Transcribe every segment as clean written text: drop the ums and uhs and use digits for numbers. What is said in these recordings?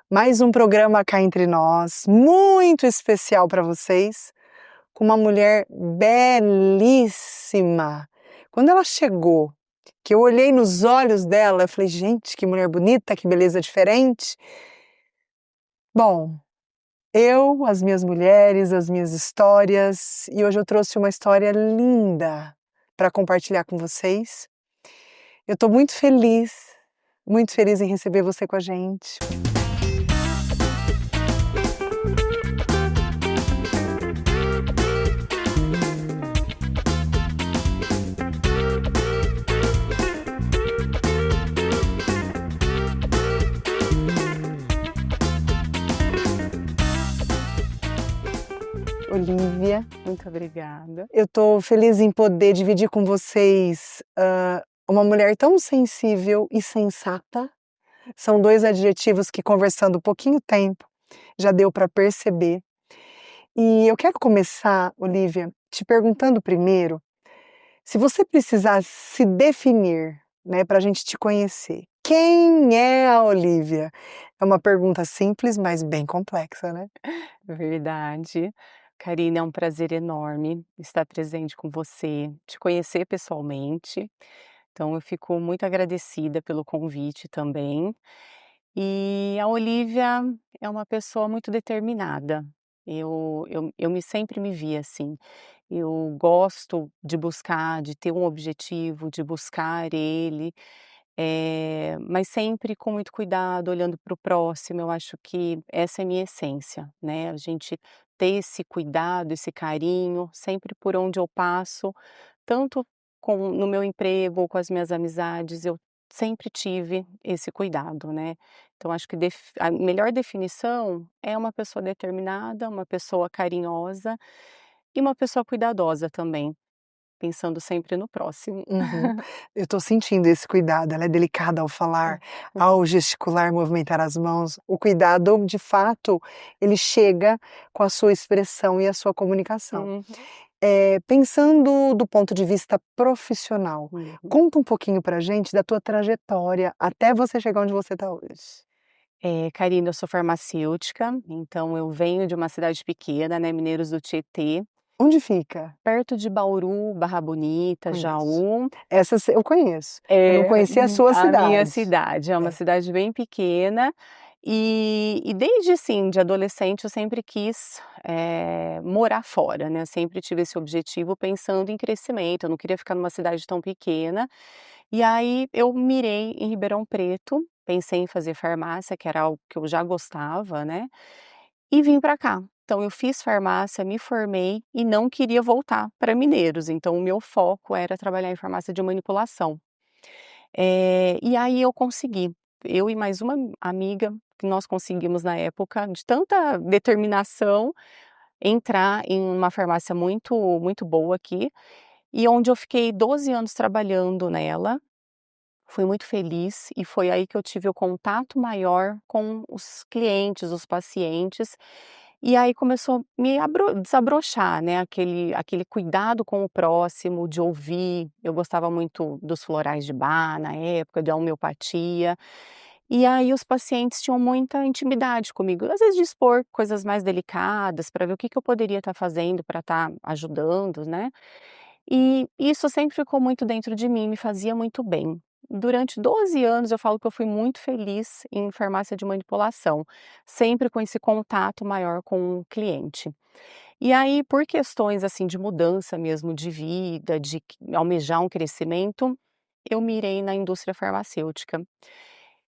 Mais um programa cá entre nós, muito especial para vocês, com uma mulher belíssima. Quando ela chegou, que eu olhei nos olhos dela, eu falei, gente, que mulher bonita, que beleza diferente. Bom, eu, as minhas mulheres, as minhas histórias, e hoje eu trouxe uma história linda para compartilhar com vocês. Eu estou muito feliz em receber você com a gente. Olívia, Muito obrigada. eu estou feliz em poder dividir com vocês uma mulher tão sensível e sensata. São dois adjetivos que, conversando pouquinho tempo, já deu para perceber. E eu quero começar, Olívia, te perguntando primeiro, se você precisar se definir, né, para a gente te conhecer, quem é a Olívia? É uma pergunta simples, mas bem complexa, né? Verdade. Karina, é um prazer enorme estar presente com você, te conhecer pessoalmente. Então, eu fico muito agradecida pelo convite também. E a Olívia é uma pessoa muito determinada. Eu sempre me vi assim. Eu gosto de buscar, de ter um objetivo, de buscar ele. Mas sempre com muito cuidado, olhando para o próximo, eu acho que essa é a minha essência, né, a gente ter esse cuidado, esse carinho, sempre por onde eu passo, tanto com no meu emprego ou com as minhas amizades, eu sempre tive esse cuidado, né. Então acho que a melhor definição é uma pessoa determinada, uma pessoa carinhosa e uma pessoa cuidadosa também, pensando sempre no próximo. Uhum. Eu estou sentindo esse cuidado, ela é delicada ao falar, ao gesticular, movimentar as mãos. O cuidado, de fato, ele chega com a sua expressão e a sua comunicação. Uhum. Pensando do ponto de vista profissional, Uhum. conta um pouquinho pra gente da tua trajetória até você chegar onde você está hoje. Karina, eu sou farmacêutica, então eu venho de uma cidade pequena, né, Mineiros do Tietê, Onde fica? perto de Bauru, Barra Bonita, Conheço. Jaú. Essa eu conheço, eu não É, conhecia a sua a minha cidade. cidade, é uma É. cidade bem pequena, e desde, assim, de adolescente eu sempre quis, morar fora, né, sempre tive esse objetivo pensando em crescimento, eu não queria ficar numa cidade tão pequena, e aí eu mirei em Ribeirão Preto, pensei em fazer farmácia, que era algo que eu já gostava, né, e vim para cá. Então eu fiz farmácia, me formei e não queria voltar para Mineiros, então o meu foco era trabalhar em farmácia de manipulação. E aí eu consegui, eu e mais uma amiga, que nós conseguimos na época, de tanta determinação, entrar em uma farmácia muito boa aqui, e onde eu fiquei 12 anos trabalhando nela. Fui muito feliz e foi aí que eu tive o contato maior com os clientes, os pacientes, e aí começou a me desabrochar, né, aquele cuidado com o próximo, de ouvir. Eu gostava muito dos florais de Bach na época, da homeopatia, e aí os pacientes tinham muita intimidade comigo, às vezes de expor coisas mais delicadas, para ver o que que eu poderia estar fazendo para estar ajudando, né. E isso sempre ficou muito dentro de mim, me fazia muito bem. Durante 12 anos eu falo que eu fui muito feliz em farmácia de manipulação, sempre com esse contato maior com o cliente. E aí, por questões assim de mudança mesmo de vida, de almejar um crescimento, eu mirei na indústria farmacêutica.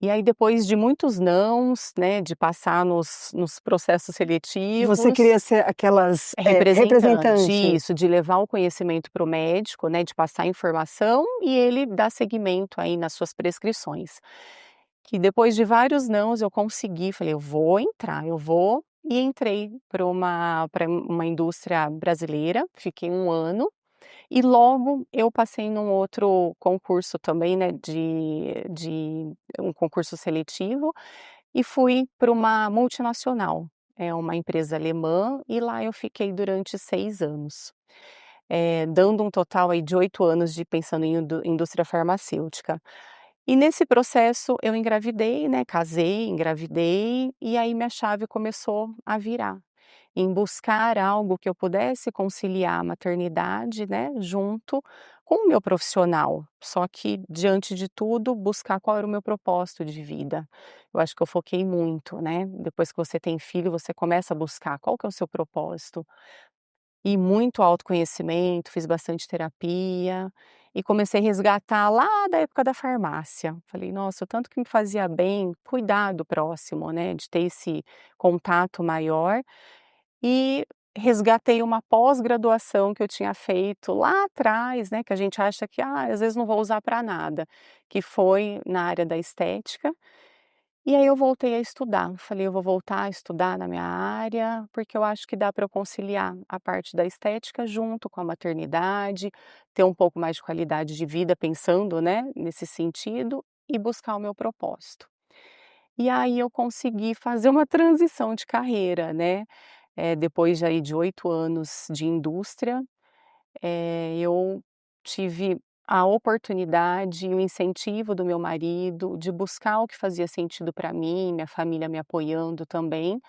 E aí depois de muitos nãos, né, de passar nos processos Você seletivos, queria ser aquelas, representante, representante. isso, de levar o conhecimento para o médico, né, de passar a informação e ele dar seguimento aí nas suas prescrições. Que depois de vários nãos eu consegui, falei: "Eu vou entrar, eu vou", e entrei para uma indústria brasileira, fiquei 1 ano, e logo eu passei num outro concurso também, né, de um concurso seletivo, e fui para uma multinacional, é uma empresa alemã, e lá eu fiquei durante 6 anos, dando um total aí de 8 anos de pensando em indústria farmacêutica. E nesse processo eu engravidei, né, casei, engravidei, e aí minha chave começou a virar, em buscar algo que eu pudesse conciliar a maternidade, né, junto com o meu profissional. Só que, diante de tudo, buscar qual era o meu propósito de vida. Eu acho que eu foquei muito, né, depois que você tem filho, você começa a buscar qual que é o seu propósito. E muito autoconhecimento, fiz bastante terapia e comecei a resgatar lá da época da farmácia. Falei: "Nossa, o tanto que me fazia bem cuidar do próximo, né, de ter esse contato maior", e resgatei uma pós-graduação que eu tinha feito lá atrás, né, que a gente acha que: "Ah, às vezes não vou usar para nada", que foi na área da estética. E aí eu voltei a estudar, falei: "Eu vou voltar a estudar na minha área, porque eu acho que dá para eu conciliar a parte da estética junto com a maternidade, ter um pouco mais de qualidade de vida pensando, né, nesse sentido, e buscar o meu propósito". E aí eu consegui fazer uma transição de carreira, né, depois de aí de 8 anos de indústria, eu tive a oportunidade e o incentivo do meu marido de buscar o que fazia sentido para mim, minha família me apoiando também.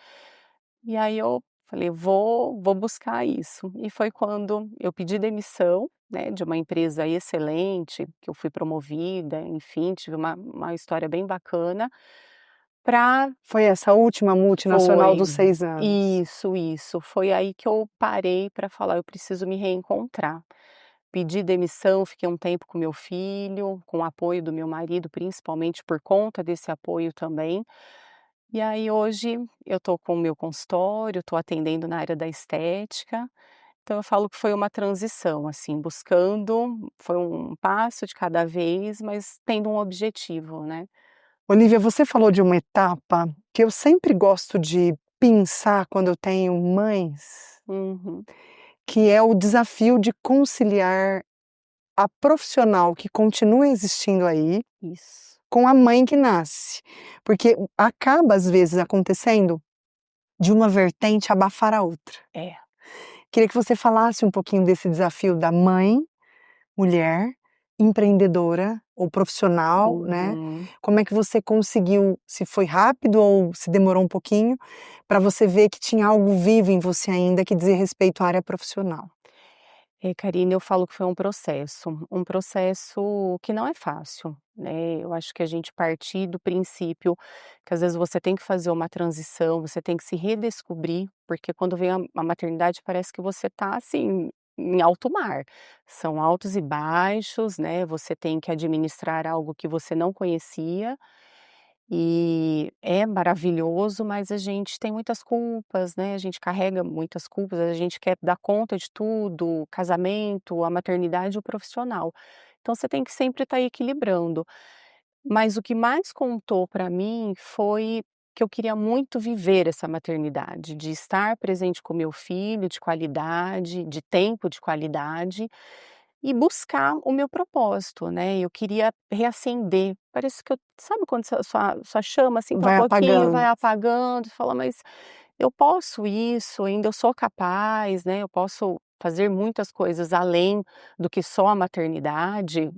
E aí eu falei: "Vou buscar isso". E foi quando eu pedi demissão, né, de uma empresa excelente, que eu fui promovida, enfim, tive uma história bem bacana, pra Foi essa última multinacional foi. dos 6 anos. Isso. Foi aí que eu parei para falar: "Eu preciso me reencontrar". Pedi demissão, fiquei um tempo com meu filho, com o apoio do meu marido, principalmente por conta desse apoio também. E aí hoje eu estou com o meu consultório, estou atendendo na área da estética, então eu falo que foi uma transição, assim, buscando, foi um passo de cada vez, mas tendo um objetivo, né. Olivia, você falou de uma etapa que eu sempre gosto de pensar quando eu tenho mães, Uhum, que é o desafio de conciliar a profissional que continua existindo aí, isso. com a mãe que nasce. Porque acaba, às vezes, acontecendo de uma vertente abafar a outra. É. Queria que você falasse um pouquinho desse desafio da mãe, mulher, empreendedora ou profissional, né. Uhum. Como é que você conseguiu, se foi rápido ou se demorou um pouquinho, para você ver que tinha algo vivo em você ainda que dizia respeito à área profissional? Karine, eu falo que foi um processo que não é fácil, né, eu acho que a gente partir do princípio que às vezes você tem que fazer uma transição, você tem que se redescobrir, porque quando vem a maternidade parece que você está, assim, em alto mar, são altos e baixos, né, você tem que administrar algo que você não conhecia, e é maravilhoso, mas a gente tem muitas culpas, né, a gente carrega muitas culpas, a gente quer dar conta de tudo, o casamento, a maternidade e o profissional. Então você tem que sempre estar equilibrando. Mas o que mais contou para mim foi que eu queria muito viver essa maternidade, de estar presente com meu filho de qualidade, de tempo de qualidade, e buscar o meu propósito, né, eu queria reacender, parece que eu sabe quando sua chama, assim, para Vai pouquinho vai apagando. apagando, você fala: "Mas eu posso isso, ainda eu sou capaz, né, eu posso fazer muitas coisas além do que só a maternidade".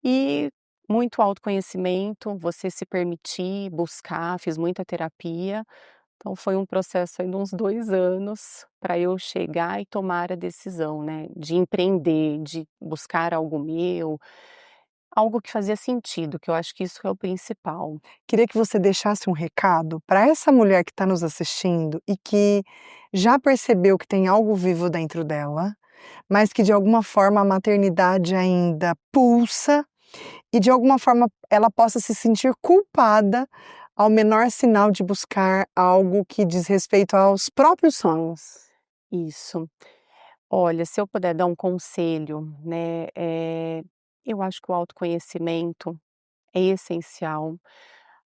E muito autoconhecimento, você se permitir buscar, fiz muita terapia, então foi um processo aí de uns 2 anos para eu chegar e tomar a decisão, né, de empreender, de buscar algo meu, algo que fazia sentido, que eu acho que isso é o principal. Queria que você deixasse um recado para essa mulher que está nos assistindo e que já percebeu que tem algo vivo dentro dela, mas que de alguma forma a maternidade ainda pulsa e de alguma forma ela possa se sentir culpada ao menor sinal de buscar algo que diz respeito aos próprios sonhos. Isso. Olha, se eu puder dar um conselho, né, eu acho que o autoconhecimento é essencial.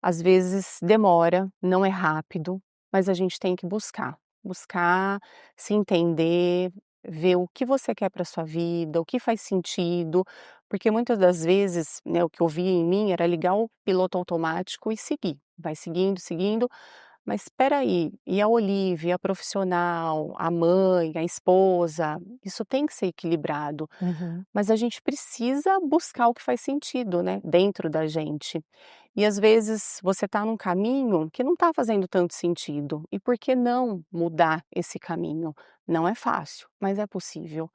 Às vezes demora, não é rápido, mas a gente tem que buscar. Buscar se entender, ver o que você quer para sua vida, o que faz sentido, porque muitas das vezes, né, o que eu via em mim era ligar o piloto automático e seguir. Vai seguindo, seguindo, Mas espera aí, e a Olivia, a profissional, a mãe, a esposa, isso tem que ser equilibrado, Uhum. mas a gente precisa buscar o que faz sentido, né, dentro da gente. E às vezes você está num caminho que não está fazendo tanto sentido, e por que não mudar esse caminho? Não é fácil, mas é possível.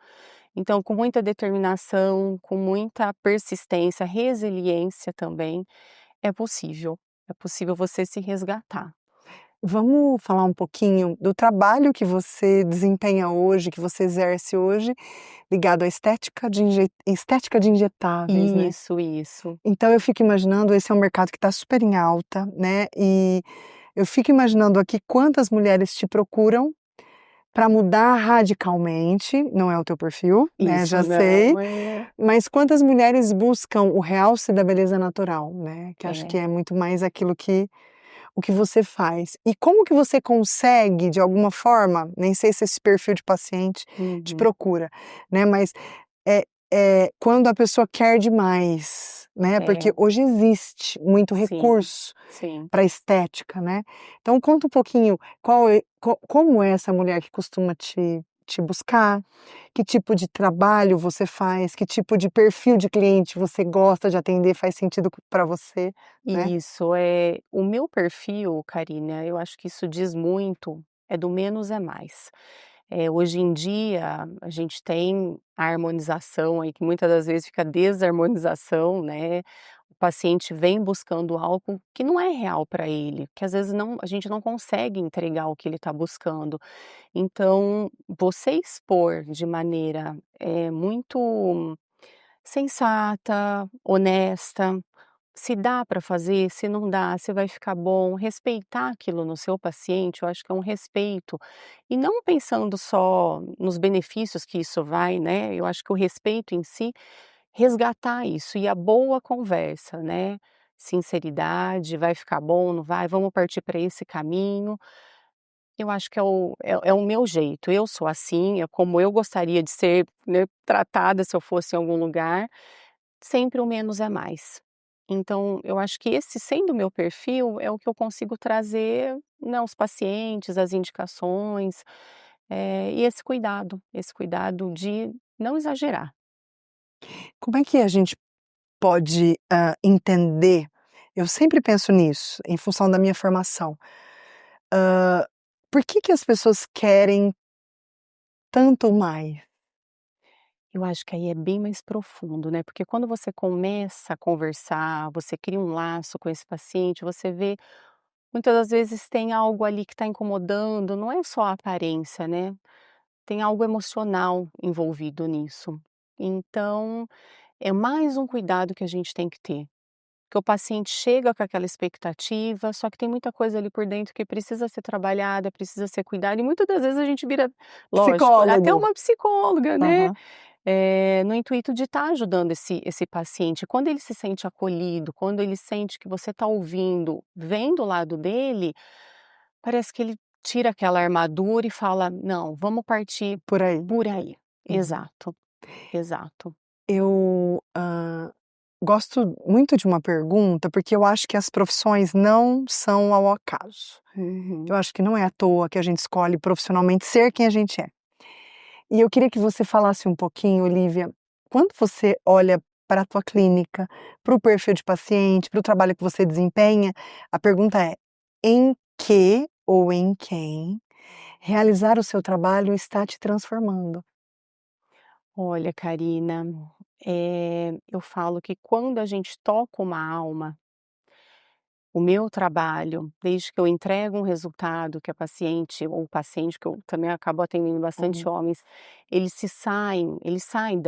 Então, com muita determinação, com muita persistência, resiliência também, é possível você se resgatar. Vamos falar um pouquinho do trabalho que você desempenha hoje, que você exerce hoje, ligado à estética de injetáveis, né. Isso. Então eu fico imaginando, esse é um mercado que está super em alta, né, e eu fico imaginando aqui quantas mulheres te procuram para mudar radicalmente, não é o teu perfil, né, Isso, já sei, não, é. mas quantas mulheres buscam o realce da beleza natural, né, que acho que É. é muito mais aquilo que o que você faz. E como que você consegue, de alguma forma, nem sei se esse perfil de paciente te Uhum. procura, né, mas quando a pessoa quer demais, né, porque É, hoje existe muito sim, recurso sim. para estética, né. Então conta um pouquinho qual é como é essa mulher que costuma te buscar, que tipo de trabalho você faz, que tipo de perfil de cliente você gosta de atender, faz sentido para você, né. Isso, é o meu perfil, Karina, eu acho que isso diz muito, é do menos é mais. Hoje em dia, a gente tem a harmonização aí, que muitas das vezes fica desarmonização, né, o paciente vem buscando algo que não é real para ele, que às vezes não a gente não consegue entregar o que ele está buscando. Então, você expor de maneira, muito sensata, honesta, se dá para fazer, se não dá, se vai ficar bom, respeitar aquilo no seu paciente, eu acho que é um respeito. E não pensando só nos benefícios que isso vai, né, eu acho que o respeito em si, resgatar isso e a boa conversa, né, sinceridade, vai ficar bom, não vai, vamos partir para esse caminho. Eu acho que é o meu jeito, eu sou assim, é como eu gostaria de ser, né, tratada se eu fosse em algum lugar, sempre o menos é mais. Então, eu acho que esse sendo o meu perfil, é o que eu consigo trazer, né, aos pacientes, as indicações, e esse cuidado de não exagerar. Como é que a gente pode, entender, eu sempre penso nisso, em função da minha formação, por que que as pessoas querem tanto mais? Eu acho que aí é bem mais profundo, né, porque quando você começa a conversar, você cria um laço com esse paciente, você vê, muitas das vezes tem algo ali que está incomodando, não é só a aparência, né, tem algo emocional envolvido nisso. Então, é mais um cuidado que a gente tem que ter, porque o paciente chega com aquela expectativa, só que tem muita coisa ali por dentro que precisa ser trabalhada, precisa ser cuidada e muitas das vezes a gente vira, lógico, até Psicólogo. uma psicóloga, né, Aham. no intuito de estar ajudando esse paciente. Quando ele se sente acolhido, quando ele sente que você está ouvindo, vendo o lado dele, parece que ele tira aquela armadura e fala: "Não, vamos partir Por aí. por aí". Uhum. Exato, exato. Eu, gosto muito de uma pergunta, porque eu acho que as profissões não são ao acaso. Eu Uhum. acho que não é à toa que a gente escolhe profissionalmente ser quem a gente é. E eu queria que você falasse um pouquinho, Olivia, quando você olha para a tua clínica, para o perfil de paciente, para o trabalho que você desempenha, a pergunta é: em que ou em quem realizar o seu trabalho está te transformando? Olha, Karina, eu falo que quando a gente toca uma alma, o meu trabalho, desde que eu entrego um resultado que a paciente ou o paciente, que eu também acabo atendendo bastante Uhum. homens, eles saem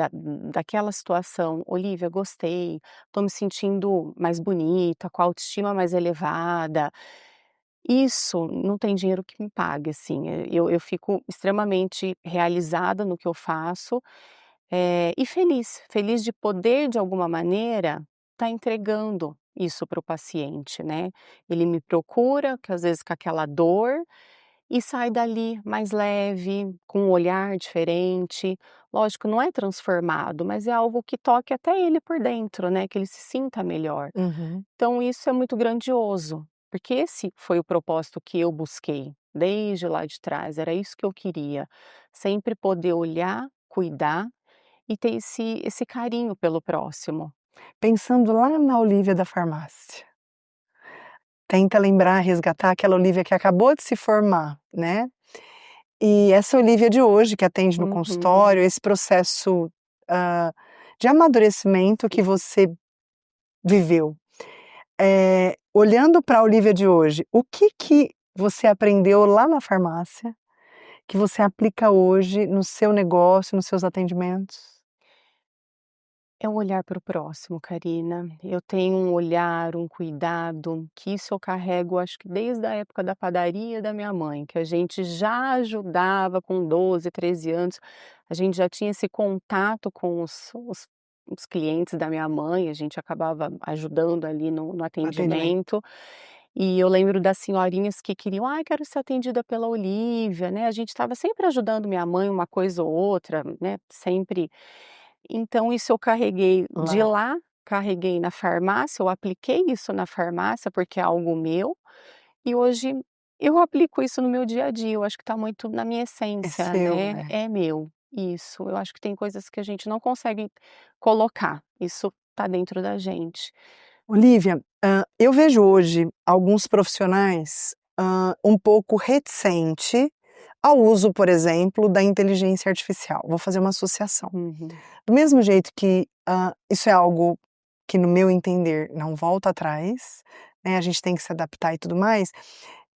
daquela situação: "Olivia, gostei, estou me sentindo mais bonita, com a autoestima mais elevada". Isso não tem dinheiro que me pague, assim, eu fico extremamente realizada no que eu faço, e feliz, feliz de poder, de alguma maneira, estar entregando isso para o paciente, né. Ele me procura, que às vezes com aquela dor, e sai dali mais leve, com um olhar diferente. Lógico, não é transformado, mas é algo que toque até ele por dentro, né, que ele se sinta melhor. Uhum. Então isso é muito grandioso. Porque esse foi o propósito que eu busquei, desde lá de trás, era isso que eu queria, sempre poder olhar, cuidar e ter esse carinho pelo próximo. Pensando lá na Olívia da farmácia, tenta lembrar, resgatar aquela Olívia que acabou de se formar, né, e essa Olívia de hoje que atende no Uhum. consultório, esse processo, de amadurecimento que você viveu. Olhando para a Olívia de hoje, o que você aprendeu lá na farmácia, que você aplica hoje no seu negócio, nos seus atendimentos? É o olhar para o próximo, Karina. Eu tenho um olhar, um cuidado, que isso eu carrego acho que desde a época da padaria da minha mãe, que a gente já ajudava com 12, 13 anos, a gente já tinha esse contato com os clientes da minha mãe, a gente acabava ajudando ali no No atendimento. atendimento. E eu lembro das senhorinhas que queriam: "Ai, quero ser atendida pela Olívia", né, a gente estava sempre ajudando minha mãe uma coisa ou outra, né, sempre. Então isso eu carreguei de Lá. lá, carreguei na farmácia, eu apliquei isso na farmácia, porque é algo meu, e hoje eu aplico isso no meu dia a dia, eu acho que está muito na minha É essência, seu, né, é. é meu. Isso, eu acho que tem coisas que a gente não consegue colocar, isso está dentro da gente. Olívia, eu vejo hoje alguns profissionais, um pouco reticente ao uso, por exemplo, da inteligência artificial. Vou fazer uma associação. Uhum, Do mesmo jeito que, isso é algo que, no meu entender, não volta atrás, né, a gente tem que se adaptar e tudo mais,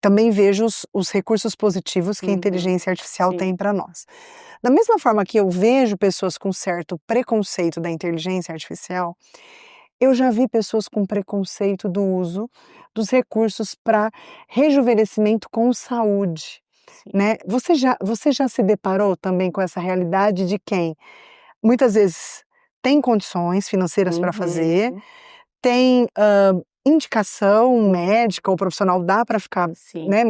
também vejo os recursos positivos que a uhum. inteligência artificial tem Sim. para nós. Da mesma forma que eu vejo pessoas com certo preconceito da inteligência artificial, eu já vi pessoas com preconceito do uso dos recursos para rejuvenescimento com saúde, Sim. né. Você já se deparou também com essa realidade de quem, muitas vezes, tem condições financeiras para fazer, Uhum. tem, indicação médica ou profissional, dá para ficar, Sim. né,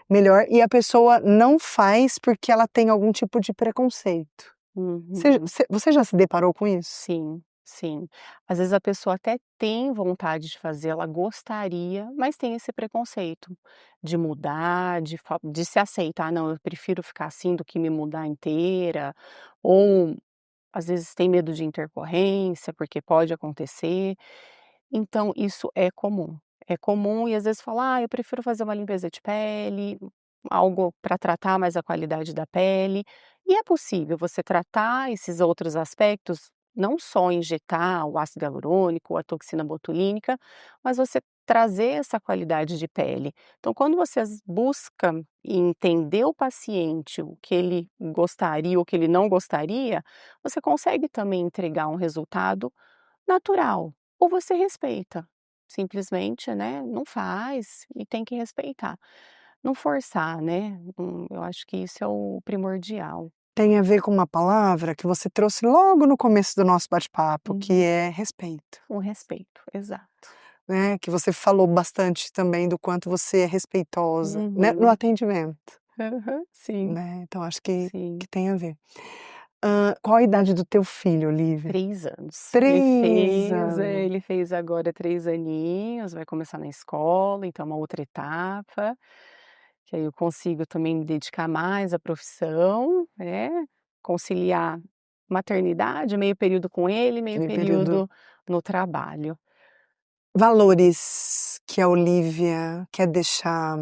melhor, e a pessoa não faz porque ela tem algum tipo de preconceito. Uhum. Você já se deparou com isso? Sim, sim. Às vezes a pessoa até tem vontade de fazer, ela gostaria, mas tem esse preconceito de mudar, de se aceitar: "Não, eu prefiro ficar assim do que me mudar inteira", ou às vezes tem medo de intercorrência, porque pode acontecer. Então isso é comum. É comum e às vezes fala: "Ah, eu prefiro fazer uma limpeza de pele", algo para tratar mais a qualidade da pele. E é possível você tratar esses outros aspectos, não só injetar o ácido hialurônico ou a toxina botulínica, mas você trazer essa qualidade de pele. Então quando você busca entender o paciente, o que ele gostaria ou o que ele não gostaria, você consegue também entregar um resultado natural. Ou você respeita, simplesmente, né, não faz e tem que respeitar. Não forçar, né, eu acho que isso é o primordial. Tem a ver com uma palavra que você trouxe logo no começo do nosso bate-papo, que Uhum. é respeito, O respeito, exato. né, que você falou bastante também do quanto você é respeitosa, né, no Uhum. atendimento, Aham. Sim, né, então acho que sim. tem a ver. Qual a idade do teu filho, Olívia? 3 anos. 3 anos. Ele fez agora 3 aninhos, vai começar na escola, então é uma outra etapa, que aí eu consigo também me dedicar mais à profissão, né, conciliar maternidade, meio período com ele, meio Aquele período. período no trabalho. Valores que a Olívia quer deixar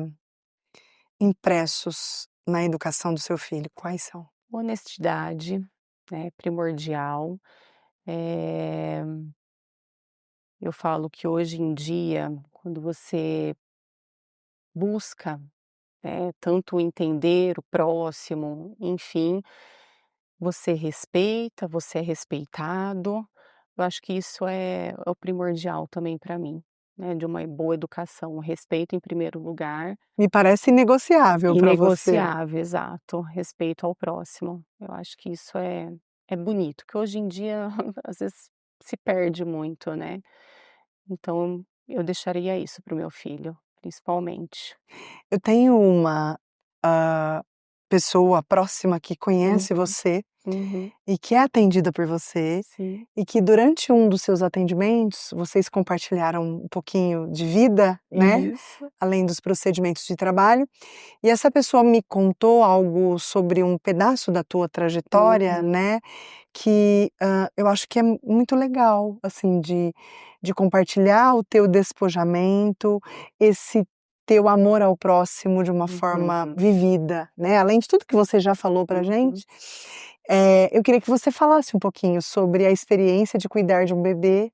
impressos na educação do seu filho, quais são? Honestidade, né, primordial. Eh, eu falo que hoje em dia, quando você busca, tanto entender o próximo, enfim, você respeita, você é respeitado. Eu acho que isso é o primordial também para mim, né, de uma boa educação, o respeito em primeiro lugar, Me parece inegociável para você. inegociável, exato, respeito ao próximo. Eu acho que isso é bonito, que hoje em dia às vezes se perde muito, né. Então eu deixaria isso para o meu filho, principalmente. Eu tenho uma, pessoa próxima que conhece Uhum, você, Uhum. e que é atendida por você, Sim. e que durante um dos seus atendimentos, vocês compartilharam um pouquinho de vida, né, Isso. além dos procedimentos de trabalho, e essa pessoa me contou algo sobre um pedaço da tua trajetória, Uhum. né, que, eu acho que é muito legal, assim, de compartilhar o teu despojamento, esse teu amor ao próximo de uma forma Uhum. vivida, né, além de tudo que você já falou pra Uhum. gente, eu queria que você falasse um pouquinho sobre a experiência de cuidar de um bebê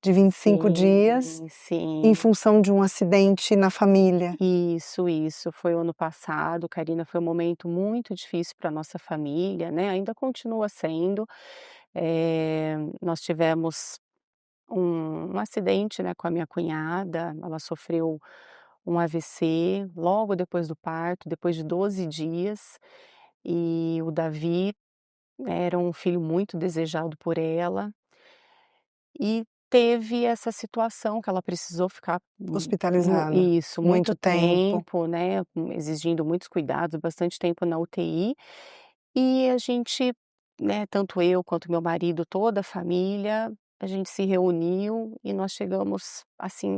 de 25 dias, Sim, em sim. função de um acidente na família. Isso, foi o ano passado, Karina, foi um momento muito difícil para nossa família, né, ainda continua sendo. Nós tivemos um acidente, né, com a minha cunhada, ela sofreu um AVC logo depois do parto, depois de 12 dias, e o Davi era um filho muito desejado por ela, e teve essa situação que ela precisou ficar Hospitalizada, muito muito tempo. tempo, né, exigindo muitos cuidados, bastante tempo na UTI, e a gente, né, tanto eu quanto meu marido, toda a família, a gente se reuniu e nós chegamos, assim,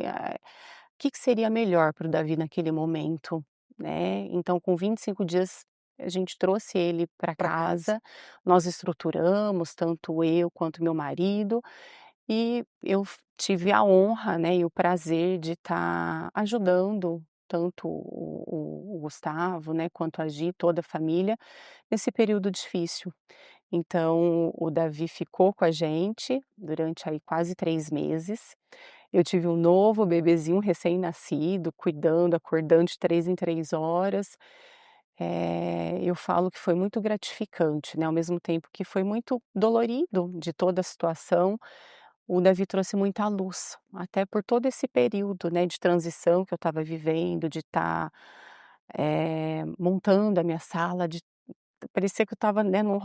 que seria melhor para o Davi naquele momento, né. Então com 25 dias, a gente trouxe ele para Pra casa. casa, nós estruturamos, tanto eu quanto meu marido, e eu tive a honra, né, e o prazer de estar ajudando tanto o Gustavo, né, quanto a Gi, toda a família, nesse período difícil. Então o Davi ficou com a gente durante aí quase 3 meses. Eu tive um novo bebezinho recém-nascido, cuidando, acordando de 3 em 3 horas. Eu falo que foi muito gratificante, né, ao mesmo tempo que foi muito dolorido de toda a situação, o Davi trouxe muita luz, até por todo esse período, né, de transição que eu estava vivendo, de estar, montando a minha sala, de parecia que eu estava, né, num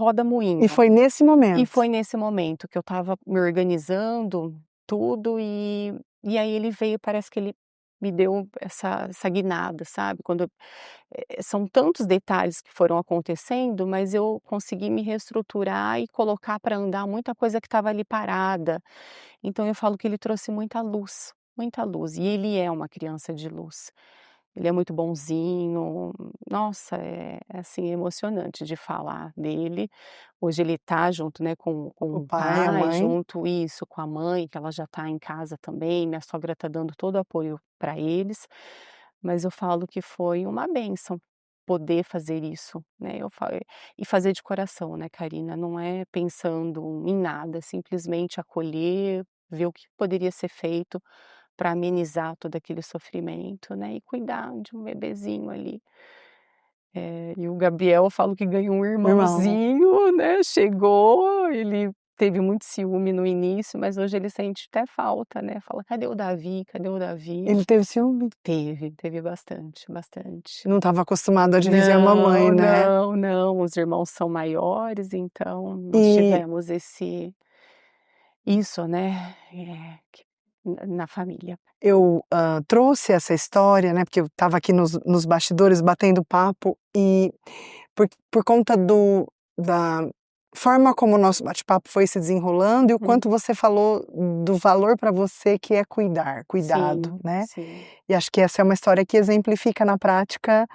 E roda-moinho. foi nesse E momento? foi nesse momento que eu estava me organizando tudo e aí ele veio, parece que ele me deu essa guinada, sabe, são tantos detalhes que foram acontecendo, mas eu consegui me reestruturar e colocar para andar muita coisa que estava ali parada. Então eu falo que ele trouxe muita luz, e ele é uma criança de luz. Ele é muito bonzinho, nossa, assim, emocionante de falar dele. Hoje ele tá junto, né, com O o pai, a pai, mãe. junto isso, com a mãe, que ela já tá em casa também, minha sogra tá dando todo o apoio para eles, mas eu falo que foi uma bênção poder fazer isso, né, e fazer de coração, né, Karina, não é pensando em nada, simplesmente acolher, ver o que poderia ser feito para amenizar todo aquele sofrimento, né, e cuidar de um bebezinho ali. E o Gabriel, eu falo que ganhou um O irmão. irmãozinho, né, chegou, ele teve muito ciúme no início, mas hoje ele sente até falta, né, fala: "Cadê o Davi? Cadê o Davi?". Ele teve ciúme? Teve bastante, bastante. Não estava acostumado a dividir a mamãe, Não, né. não, não, os irmãos são maiores, então nós E tivemos isso, né, que na família. eu, trouxe essa história, né, porque eu estava aqui nos bastidores batendo papo e por conta da forma como o nosso bate-papo foi se desenrolando e o Hum, quanto você falou do valor para você que é cuidar, cuidado, sim, né. sim, E acho que essa é uma história que exemplifica na prática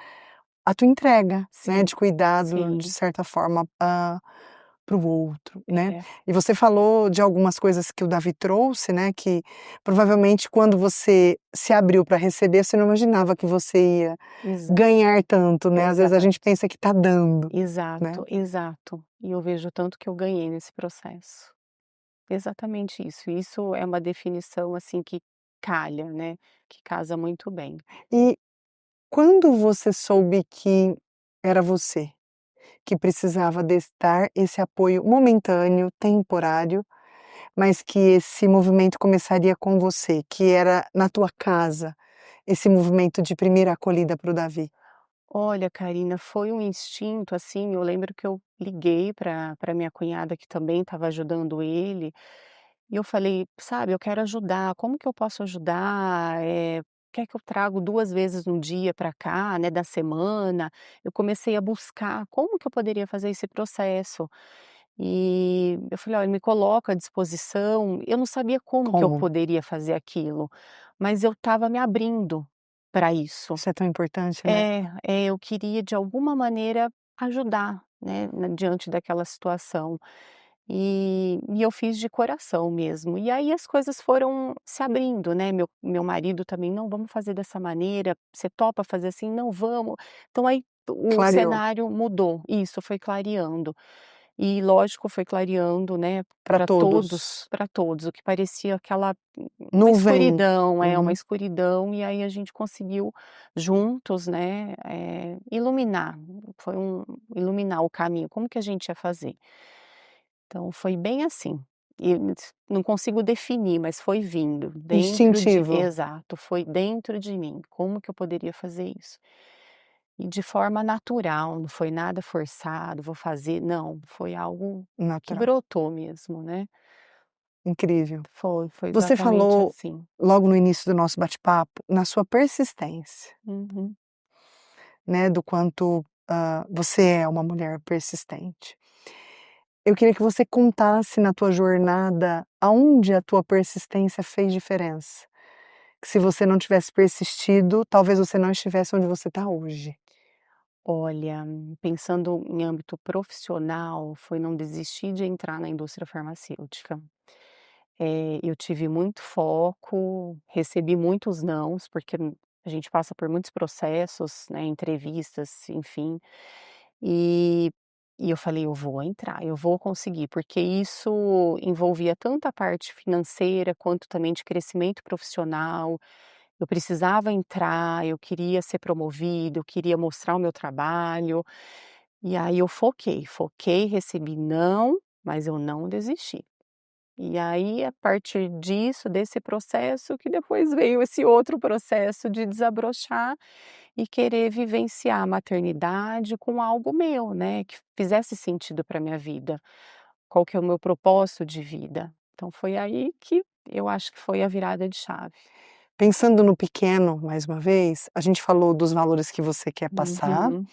a tua entrega, né, sim, de cuidado de sim, certa forma, para o outro, né. é, E você falou de algumas coisas que o Davi trouxe, né, que provavelmente quando você se abriu para receber, você não imaginava que você ia exa ganhar tanto, né, às vezes a exato, gente pensa que está dando, né. exato, exato. E eu vejo tanto que eu ganhei nesse processo. Exatamente isso. Isso é uma definição, assim, que calha, né, que casa muito bem. E quando você soube que era você, que precisava dar esse apoio momentâneo, temporário, mas que esse movimento começaria com você, que era na tua casa, esse movimento de primeira acolhida para o Davi? Olha, Karina, foi um instinto, assim, eu lembro que eu liguei para minha cunhada que também estava ajudando ele, e eu falei: "Sabe, eu quero ajudar, como que eu posso ajudar?" quer que eu trago 2 vezes no dia para cá, né, da semana?". Eu comecei a buscar como que eu poderia fazer esse processo. E eu falei: "Olha, me coloca à disposição". Eu não sabia como que eu Como? poderia fazer aquilo, mas eu estava me abrindo para isso. Isso é tão importante, né. Eu queria de alguma maneira ajudar, né, diante daquela situação. E eu fiz de coração mesmo. E aí as coisas foram se abrindo, né, meu marido também: "Não, vamos fazer dessa maneira, você topa fazer assim?". "Não, vamos". Então aí o Clareou cenário mudou. Isso, foi clareando. E lógico, foi clareando, né, para todos. para todos, o que parecia aquela uma Nuvem. escuridão, uma Uhum. escuridão, e aí a gente conseguiu juntos, né, iluminar, iluminar o caminho, como que a gente ia fazer. Então foi bem assim, e não consigo definir, mas foi vindo dentro de Instintivo. exato, foi dentro de mim, como que eu poderia fazer isso? E de forma natural, não foi nada forçado, vou fazer, não, foi algo que Natural. brotou mesmo, né. Incrível. Foi Você exatamente falou, assim. logo no início do nosso bate-papo, na sua persistência, Uhum. né, do quanto, você é uma mulher persistente. Eu queria que você contasse na tua jornada aonde a tua persistência fez diferença. Que se você não tivesse persistido, talvez você não estivesse onde você está hoje. Olha, pensando em âmbito profissional, foi não desistir de entrar na indústria farmacêutica. Eu tive muito foco, recebi muitos nãos, porque a gente passa por muitos processos, né, entrevistas, enfim, e e eu falei: "Eu vou entrar, eu vou conseguir", porque isso envolvia tanto a parte financeira, quanto também de crescimento profissional. Eu precisava entrar, eu queria ser promovida, eu queria mostrar o meu trabalho, e aí eu foquei, recebi não, mas eu não desisti. E aí, a partir disso, desse processo, que depois veio esse outro processo de desabrochar e querer vivenciar a maternidade com algo meu, né, que fizesse sentido para minha vida. Qual que é o meu propósito de vida? Então foi aí que eu acho que foi a virada de chave. Pensando no pequeno, mais uma vez, a gente falou dos valores que você quer passar, Uhum.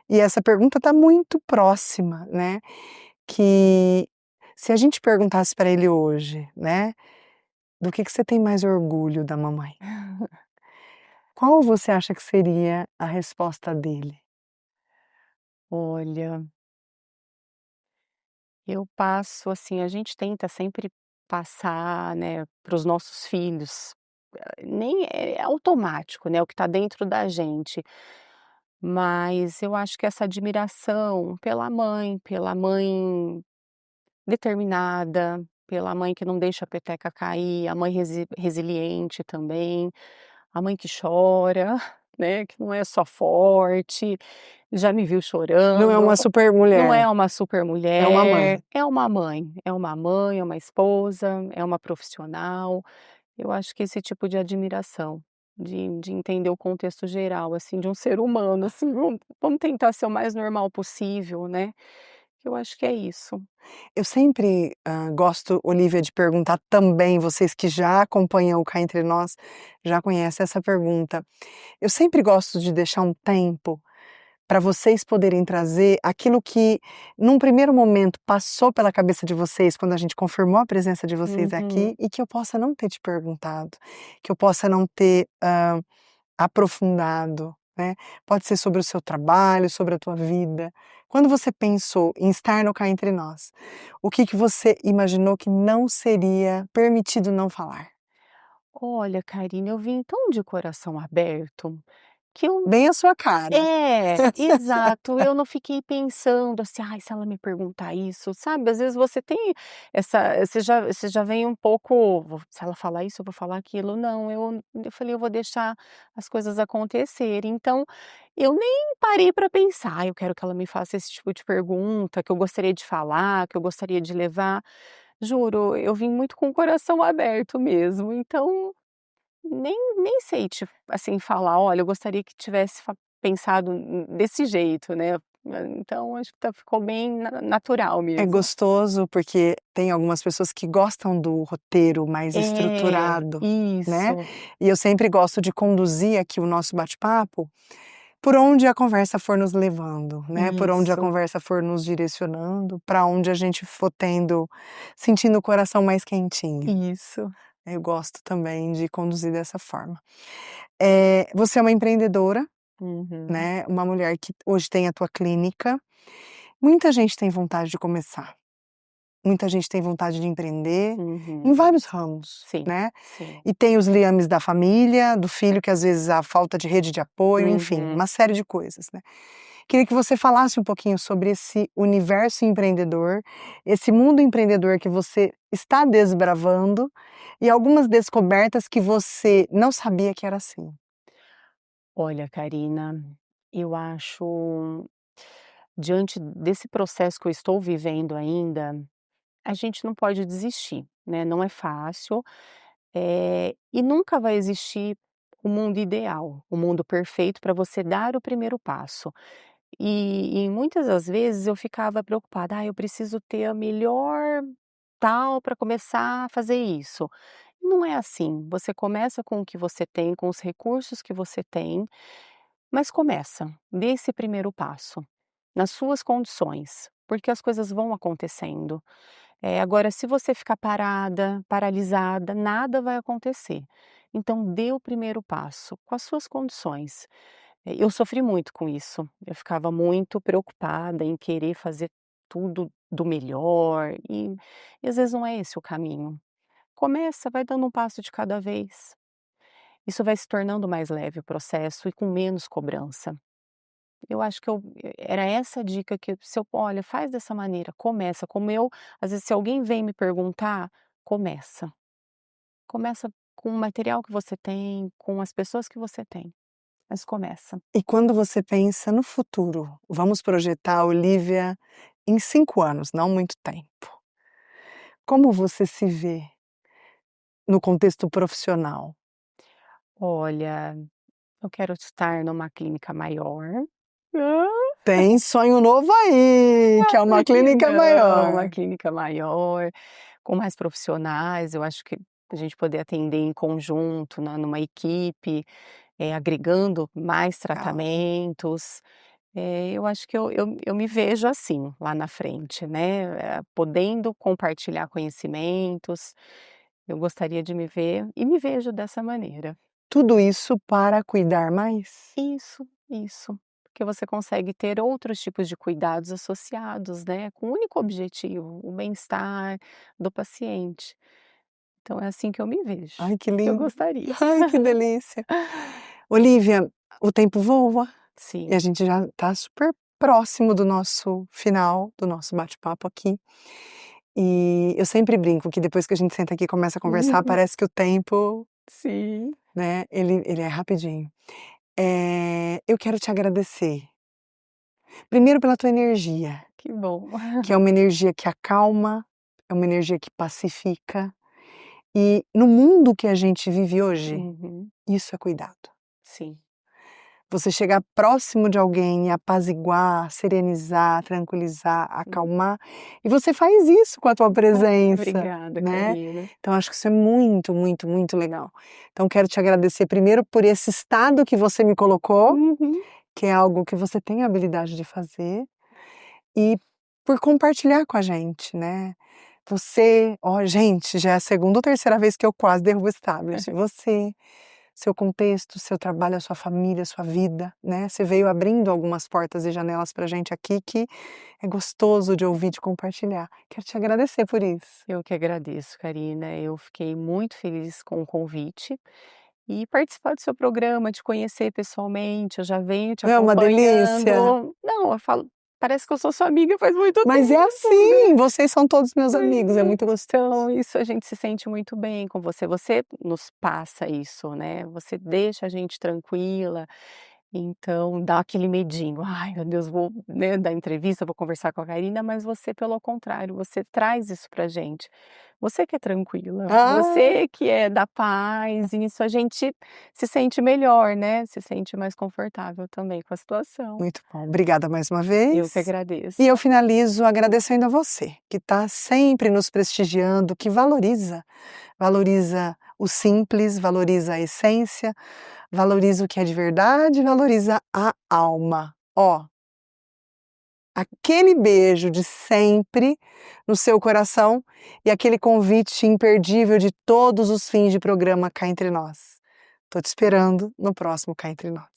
e essa pergunta está muito próxima, né, que se a gente perguntasse para ele hoje, né, do que você tem mais orgulho da mamãe? Qual você acha que seria a resposta dele? Olha, eu passo assim, a gente tenta sempre passar, né, para os nossos filhos, nem é automático, né, o que está dentro da gente. Mas eu acho que essa admiração pela mãe determinada, pela mãe que não deixa a peteca cair, a mãe resiliente também, a mãe que chora, né, que não é só forte, já me viu Não é uma chorando, super não é mulher, uma super é uma mulher, mãe. é uma esposa, é uma profissional. Eu acho que esse tipo de admiração, de entender o contexto geral, assim, de um ser humano, assim, vamos tentar ser o mais normal possível, né, eu acho que é isso. Eu sempre, gosto, Olivia, de perguntar também, vocês que já acompanham o Cá Entre Nós, já conhecem essa pergunta. Eu sempre gosto de deixar um tempo para vocês poderem trazer aquilo que, num primeiro momento, passou pela cabeça de vocês quando a gente confirmou a presença de vocês aqui Uhum. e que eu possa não ter te perguntado, que eu possa não ter, aprofundado, né. Pode ser sobre o seu trabalho, sobre a tua vida. Quando você pensou em estar no Cá Entre Nós, o que que você imaginou que não seria permitido não falar? Olha, Karina, eu vim tão de coração aberto, que eu Bem a sua cara. exato, eu não fiquei pensando assim: "Ai, se ela me perguntar isso", sabe, às vezes você tem você já vem um pouco: Se ela falar isso, eu vou falar aquilo". Não, eu falei: "Eu vou deixar as coisas acontecerem". Então, eu nem parei para pensar: "Eu quero que ela me faça esse tipo de pergunta, que eu gostaria de falar, que eu gostaria de levar". Juro, eu vim muito com o coração aberto mesmo, então nem sei te assim, falar: "Olha, eu gostaria que tivesse pensado desse jeito", né. Então acho que ficou bem natural É mesmo. gostoso, porque tem algumas pessoas que gostam do roteiro mais É, estruturado, né, isso. e eu sempre gosto de conduzir aqui o nosso bate-papo por onde a conversa for nos levando, né, por onde a Isso, conversa for nos direcionando, para onde a gente for sentindo o coração mais quentinho. isso. Eu gosto também de conduzir dessa forma. Você é uma empreendedora, Uhum, né, uma mulher que hoje tem a tua clínica. Muita gente tem vontade de começar, muita gente tem vontade de empreender, em uhum. vários ramos, Sim, né. sim. E tem os liames da família, do filho, que às vezes a falta de rede de apoio, enfim, Uhum. uma série de coisas, né. Queria que você falasse um pouquinho sobre esse universo empreendedor, esse mundo empreendedor que você está desbravando e algumas descobertas que você não sabia que era assim. Olha, Karina, eu acho, diante desse processo que eu estou vivendo ainda, a gente não pode desistir, né, não é fácil, e nunca vai existir o mundo ideal, o mundo perfeito para você dar o primeiro passo. E muitas das vezes eu ficava preocupada: "Ah, eu preciso ter a melhor tal para começar a fazer isso". Não é assim, você começa com o que você tem, com os recursos que você tem, mas começa, dê esse primeiro passo, nas suas condições, porque as coisas vão acontecendo. Agora se você ficar parada, paralisada, nada vai acontecer. Então dê o primeiro passo, com as suas condições. Eu sofri muito com isso, eu ficava muito preocupada em querer fazer tudo do melhor e às vezes não é esse o caminho. Começa, vai dando um passo de cada vez. Isso vai se tornando mais leve o processo e com menos cobrança. Eu acho que era essa a dica que se eu olha, faz dessa maneira, começa, como eu às vezes se alguém vem me perguntar, começa. Começa com o material que você tem, com as pessoas que você tem, mas começa. E quando você pensa no futuro, vamos projetar a Olivia em 5 anos, não muito tempo. Como você se vê no contexto profissional? Olha, eu quero estar numa clínica maior. Hã? Tem sonho novo aí, que é uma Claro que clínica não, uma maior. clínica maior, com mais profissionais, eu acho que a gente poder atender em conjunto, numa equipe, agregando mais Legal. tratamentos, eu acho que eu me vejo assim, lá na frente, né, podendo compartilhar conhecimentos, eu gostaria de me ver e me vejo dessa maneira. Tudo isso para cuidar mais? Isso, porque você consegue ter outros tipos de cuidados associados, né, com o único objetivo, o bem-estar do paciente. Então é assim que eu me vejo, Ai, que que eu lindo. gostaria. Ai, que delícia. Olivia, o tempo voa e a Sim. gente já está super próximo do nosso final, do nosso bate-papo aqui. E eu sempre brinco que depois que a gente senta aqui e começa a conversar, parece que o tempo, Sim, né, ele é rapidinho. Eu quero te agradecer, primeiro pela tua energia, que bom. que é uma energia que acalma, é uma energia que pacifica, e no mundo que a gente vive hoje, Uhum, isso é cuidado. sim. Você chegar próximo de alguém e apaziguar, serenizar, tranquilizar, acalmar, e você faz isso com a tua presença, Obrigada, né. Karina. Então acho que isso é muito, muito, muito legal. Então quero te agradecer primeiro por esse estado que você me colocou, Uhum. que é algo que você tem a habilidade de fazer, e por compartilhar com a gente, né. Você ó, gente, já é a segunda ou terceira vez que eu quase derrubo esse tablet. Você, seu contexto, seu trabalho, a sua família, a sua vida, né, você veio abrindo algumas portas e janelas pra gente aqui que é gostoso de ouvir, de compartilhar. Quero te agradecer por isso. Eu que agradeço, Karina. Eu fiquei muito feliz com o convite e participar do seu programa, te conhecer pessoalmente. Eu já venho te É uma delícia. acompanhando. Não, eu falo, parece que eu sou sua amiga faz muito Mas é tempo, assim, né? vocês são todos meus amigos, é É. muito gostoso. Então, isso a gente se sente muito bem com você. Você nos passa isso, né? Você deixa a gente tranquila. Então dá aquele medinho, "Ai meu Deus, vou, né, dar entrevista, vou conversar com a Karina", mas você pelo contrário, você traz isso pra gente. Você que é tranquila, Ah, você que é da paz, e nisso a gente se sente melhor, né, se sente mais confortável também com a situação. muito bom. Obrigada mais uma Eu que vez. E agradeço. eu finalizo agradecendo a você, que está sempre nos prestigiando, que valoriza o simples, valoriza a essência, valoriza o que é de verdade, valoriza a alma. Ó, aquele beijo de sempre no seu coração e aquele convite imperdível de todos os fins de programa Cá Entre Nós. Tô te esperando no próximo Cá Entre Nós.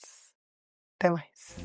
Até mais.